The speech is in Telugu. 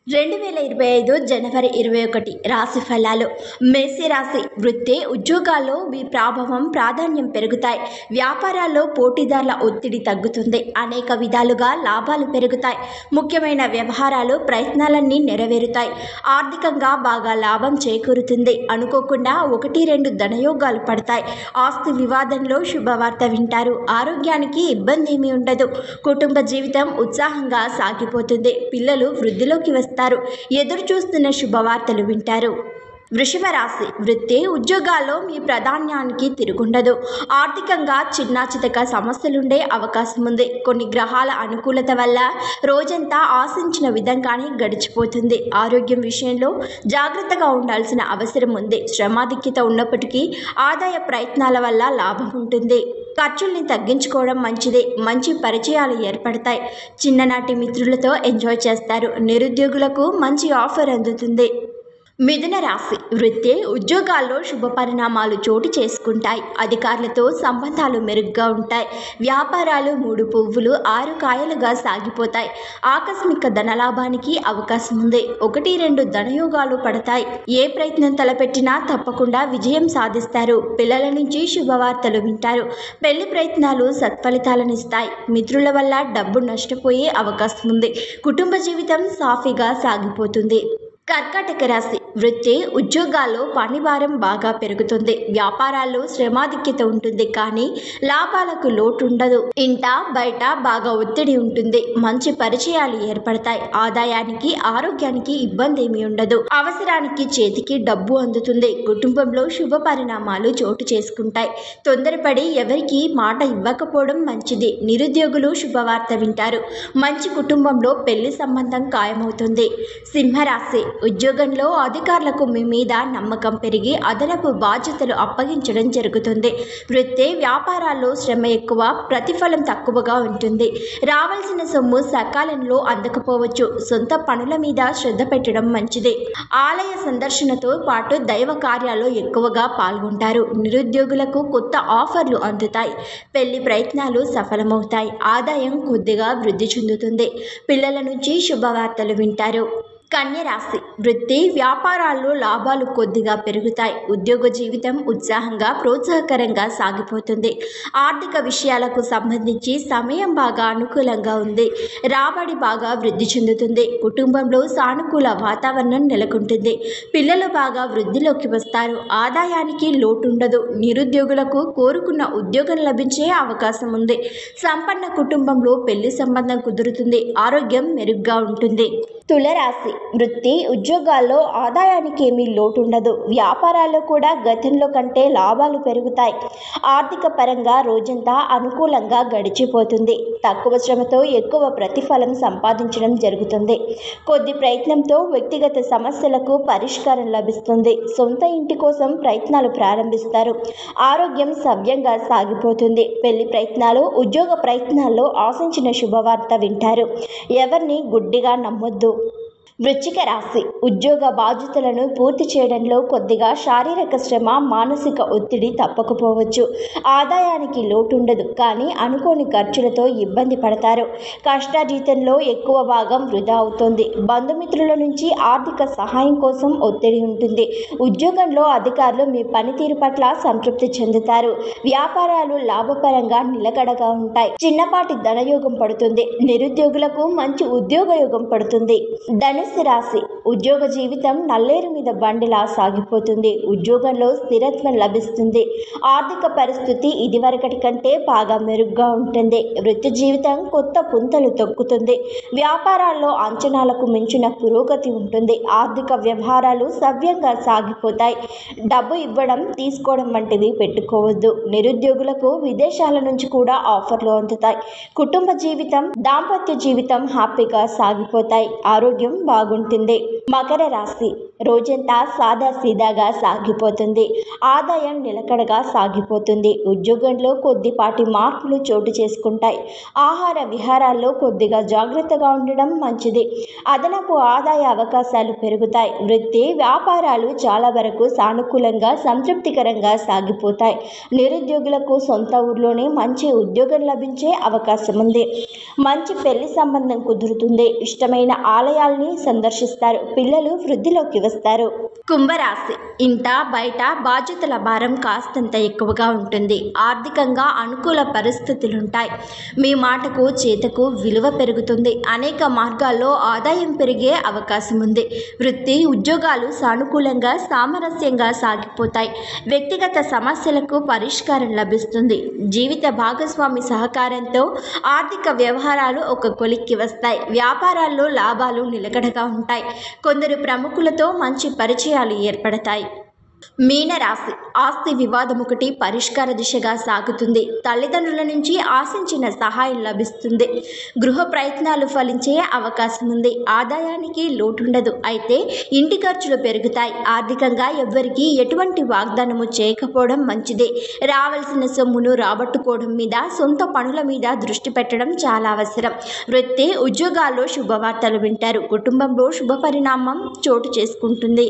2025 జనవరి 21 రాశి ఫలాలు. మేష రాశి. వృత్తి ఉద్యోగాల్లో మీ ప్రభావం ప్రాధాన్యం పెరుగుతాయి. వ్యాపారాల్లో పోటీదారుల ఒత్తిడి తగ్గుతుంది. అనేక విధాలుగా లాభాలు పెరుగుతాయి. ముఖ్యమైన వ్యవహారాలు ప్రయత్నాలన్నీ నెరవేరుతాయి. ఆర్థికంగా బాగా లాభం చేకూరుతుంది. అనుకోకుండా 1-2 ధనయోగాలు పడతాయి. ఆస్తి వివాదంలో శుభవార్త వింటారు. ఆరోగ్యానికి ఇబ్బంది ఏమీ ఉండదు. కుటుంబ జీవితం ఉత్సాహంగా సాగిపోతుంది. పిల్లలు వృద్ధిలోకి వస్తారు. ఎదురు చూస్తున్న శుభవార్తలు వింటారు. వృషభ రాశి. వృత్తి ఉద్యోగాల్లో మీ ప్రాధాన్యానికి తిరుగుండదు. ఆర్థికంగా చిన్నాచితక సమస్యలుండే అవకాశం ఉంది. కొన్ని గ్రహాల అనుకూలత వల్ల రోజంతా ఆశించిన విధంగానే గడిచిపోతుంది. ఆరోగ్యం విషయంలో జాగ్రత్తగా ఉండాల్సిన అవసరం ఉంది. శ్రమాధిక్యత ఉన్నప్పటికీ ఆదాయ ప్రయత్నాల వల్ల లాభం ఉంటుంది. ఖర్చుల్ని తగ్గించుకోవడం మంచిది. మంచి పరిచయాలు ఏర్పడతాయి. చిన్ననాటి మిత్రులతో ఎంజాయ్ చేస్తారు. నిరుద్యోగులకు మంచి ఆఫర్ అందుతుంది. మిథున రాశి. వృత్తి ఉద్యోగాల్లో శుభ పరిణామాలు చోటు చేసుకుంటాయి. అధికారులతో సంబంధాలు మెరుగ్గా ఉంటాయి. వ్యాపారాలు 3 పువ్వులు 6 కాయలుగా సాగిపోతాయి. ఆకస్మిక ధనలాభానికి అవకాశం ఉంది. 1-2 ధనయోగాలు పడతాయి. ఏ ప్రయత్నం తలపెట్టినా తప్పకుండా విజయం సాధిస్తారు. పిల్లల నుంచి శుభవార్తలు వింటారు. పెళ్లి ప్రయత్నాలు సత్ఫలితాలనిస్తాయి. మిత్రుల వల్ల డబ్బు నష్టపోయే అవకాశం ఉంది. కుటుంబ జీవితం సాఫీగా సాగిపోతుంది. కర్కాటక రాశి. వృత్తి ఉద్యోగాల్లో పనిభారం బాగా పెరుగుతుంది. వ్యాపారాల్లో శ్రమాధిక్యత ఉంటుంది. కానీ లాభాలకు లోటు ఉండదు. ఇంట బయట బాగా ఒత్తిడి ఉంటుంది. మంచి పరిచయాలు ఏర్పడతాయి. ఆదాయానికి ఆరోగ్యానికి ఇబ్బంది ఏమీ ఉండదు. అవసరానికి చేతికి డబ్బు అందుతుంది. కుటుంబంలో శుభ పరిణామాలు చోటు చేసుకుంటాయి. తొందరపడి ఎవరికి మాట ఇవ్వకపోవడం మంచిది. నిరుద్యోగులు శుభవార్త వింటారు. మంచి కుటుంబంలో పెళ్లి సంబంధం ఖాయమవుతుంది. సింహరాశి. ఉద్యోగంలో అధికారులకు మీ మీద నమ్మకం పెరిగి అదనపు బాధ్యతలు అప్పగించడం జరుగుతుంది. వృత్తి వ్యాపారాల్లో శ్రమ ఎక్కువ, ప్రతిఫలం తక్కువగా ఉంటుంది. రావాల్సిన సొమ్ము సకాలంలో అందకపోవచ్చు. సొంత పనుల మీద శ్రద్ధ పెట్టడం మంచిది. ఆలయ సందర్శనతో పాటు దైవ కార్యాల్లో ఎక్కువగా పాల్గొంటారు. నిరుద్యోగులకు కొత్త ఆఫర్లు అందుతాయి. పెళ్లి ప్రయత్నాలు సఫలమవుతాయి. ఆదాయం కొద్దిగా వృద్ధి చెందుతుంది. పిల్లల నుంచి శుభవార్తలు వింటారు. కన్య రాశి. వృత్తి వ్యాపారాల్లో లాభాలు కొద్దిగా పెరుగుతాయి. ఉద్యోగ జీవితం ఉత్సాహంగా ప్రోత్సాహకరంగా సాగిపోతుంది. ఆర్థిక విషయాలకు సంబంధించి సమయం బాగా అనుకూలంగా ఉంది. రాబడి బాగా వృద్ధి చెందుతుంది. కుటుంబంలో సానుకూల వాతావరణం నెలకొంటుంది. పిల్లలు బాగా వృద్ధిలోకి వస్తారు. ఆదాయానికి లోటుండదు. నిరుద్యోగులకు కోరుకున్న ఉద్యోగం లభించే అవకాశం ఉంది. సంపన్న కుటుంబంలో పెళ్లి సంబంధం కుదురుతుంది. ఆరోగ్యం మెరుగ్గా ఉంటుంది. తులరాశి. వృత్తి ఉద్యోగాల్లో ఆదాయానికి ఏమీ లోటుండదు. వ్యాపారాల్లో కూడా గతంలో కంటే లాభాలు పెరుగుతాయి. ఆర్థిక పరంగా రోజంతా అనుకూలంగా గడిచిపోతుంది. తక్కువ శ్రమతో ఎక్కువ ప్రతిఫలం సంపాదించడం జరుగుతుంది. కొద్ది ప్రయత్నంతో వ్యక్తిగత సమస్యలకు పరిష్కారం లభిస్తుంది. సొంత ఇంటి కోసం ప్రయత్నాలు ప్రారంభిస్తారు. ఆరోగ్యం సవ్యంగా సాగిపోతుంది. పెళ్లి ప్రయత్నాలు ఉద్యోగ ప్రయత్నాల్లో ఆశించిన శుభవార్త వింటారు. ఎవరిని గుడ్డిగా నమ్మొద్దు. వృశ్చిక రాశి. ఉద్యోగ బాధ్యతలను పూర్తి చేయడంలో కొద్దిగా శారీరక శ్రమ, మానసిక ఒత్తిడి తప్పకపోవచ్చు. ఆదాయానికి లోటుండదు. కానీ అనుకోని ఖర్చులతో ఇబ్బంది పడతారు. కష్టాజీతంలో ఎక్కువ భాగం వృధా అవుతుంది. బంధుమిత్రుల నుంచి ఆర్థిక సహాయం కోసం ఒత్తిడి ఉంటుంది. ఉద్యోగంలో అధికారులు మీ పనితీరు పట్ల సంతృప్తి చెందుతారు. వ్యాపారాలు లాభపరంగా నిలకడగా ఉంటాయి. చిన్నపాటి ధనయోగం పడుతుంది. నిరుద్యోగులకు మంచి ఉద్యోగ యోగం పడుతుంది. ధనుస్సు రాశి. ఉద్యోగ జీవితం నల్లేరు మీద బండిలా సాగిపోతుంది. ఉద్యోగంలో స్థిరత్వం లభిస్తుంది. ఆర్థిక పరిస్థితి ఇదివరకటి కంటే బాగా మెరుగ్గా ఉంటుంది. వృత్తి జీవితం కొత్త పుంతలు తొక్కుతుంది. వ్యాపారాల్లో అంచనాలకు మించిన పురోగతి ఉంటుంది. ఆర్థిక వ్యవహారాలు సవ్యంగా సాగిపోతాయి. డబ్బు ఇవ్వడం తీసుకోవడం వంటివి పెట్టుకోవద్దు. నిరుద్యోగులకు విదేశాల నుంచి కూడా ఆఫర్లు అందుతాయి. కుటుంబ జీవితం, దాంపత్య జీవితం హ్యాపీగా సాగిపోతాయి. ఆరోగ్యం బాగుంటుంది. మకర రాశి. రోజంతా సాదా సీదాగా సాగిపోతుంది. ఆదాయం నిలకడగా సాగిపోతుంది. ఉద్యోగంలో కొద్దిపాటి మార్పులు చోటు చేసుకుంటాయి. ఆహార విహారాల్లో కొద్దిగా జాగ్రత్తగా ఉండడం మంచిది. అదనపు ఆదాయ అవకాశాలు పెరుగుతాయి. వృత్తి వ్యాపారాలు చాలా వరకు సానుకూలంగా సంతృప్తికరంగా సాగిపోతాయి. నిరుద్యోగులకు సొంత ఊర్లోనే మంచి ఉద్యోగం లభించే అవకాశం ఉంది. మంచి పెళ్లి సంబంధం కుదురుతుంది. ఇష్టమైన ఆలయాల్ని సందర్శిస్తారు. పిల్లలు వృద్ధిలోకి వస్తారు. కుంభరాశి. ఇంట బయట బాధ్యతల భారం కాస్తంత ఎక్కువగా ఉంటుంది. ఆర్థికంగా అనుకూల పరిస్థితులుంటాయి. మీ మాటకు చేతకు విలువ పెరుగుతుంది. అనేక మార్గాల్లో ఆదాయం పెరిగే అవకాశం ఉంది. వృత్తి ఉద్యోగాలు సానుకూలంగా సామరస్యంగా సాగిపోతాయి. వ్యక్తిగత సమస్యలకు పరిష్కారం లభిస్తుంది. జీవిత భాగస్వామి సహకారంతో ఆర్థిక వ్యవహారాలు ఒక కొలిక్కి వస్తాయి. వ్యాపారాల్లో లాభాలు నిలకడగా ఉంటాయి. కొందరు ప్రముఖులతో మంచి పరిచయాలు ఏర్పడతాయి. మీనరాశి. ఆస్తి వివాదం ఒకటి పరిష్కార దిశగా సాగుతుంది. తల్లిదండ్రుల నుంచి ఆశించిన సహాయం లభిస్తుంది. గృహ ప్రయత్నాలు ఫలించే అవకాశం ఉంది. ఆదాయానికి లోటుండదు. అయితే ఇంటి ఖర్చులు పెరుగుతాయి. ఆర్థికంగా ఎవ్వరికీ ఎటువంటి వాగ్దానము చేయకపోవడం మంచిదే. రావాల్సిన సొమ్మును రాబట్టుకోవడం మీద, సొంత పనుల మీద దృష్టి పెట్టడం చాలా అవసరం. వృత్తి ఉద్యోగాల్లో శుభవార్తలు వింటారు. కుటుంబంలో శుభ పరిణామం చోటు చేసుకుంటుంది.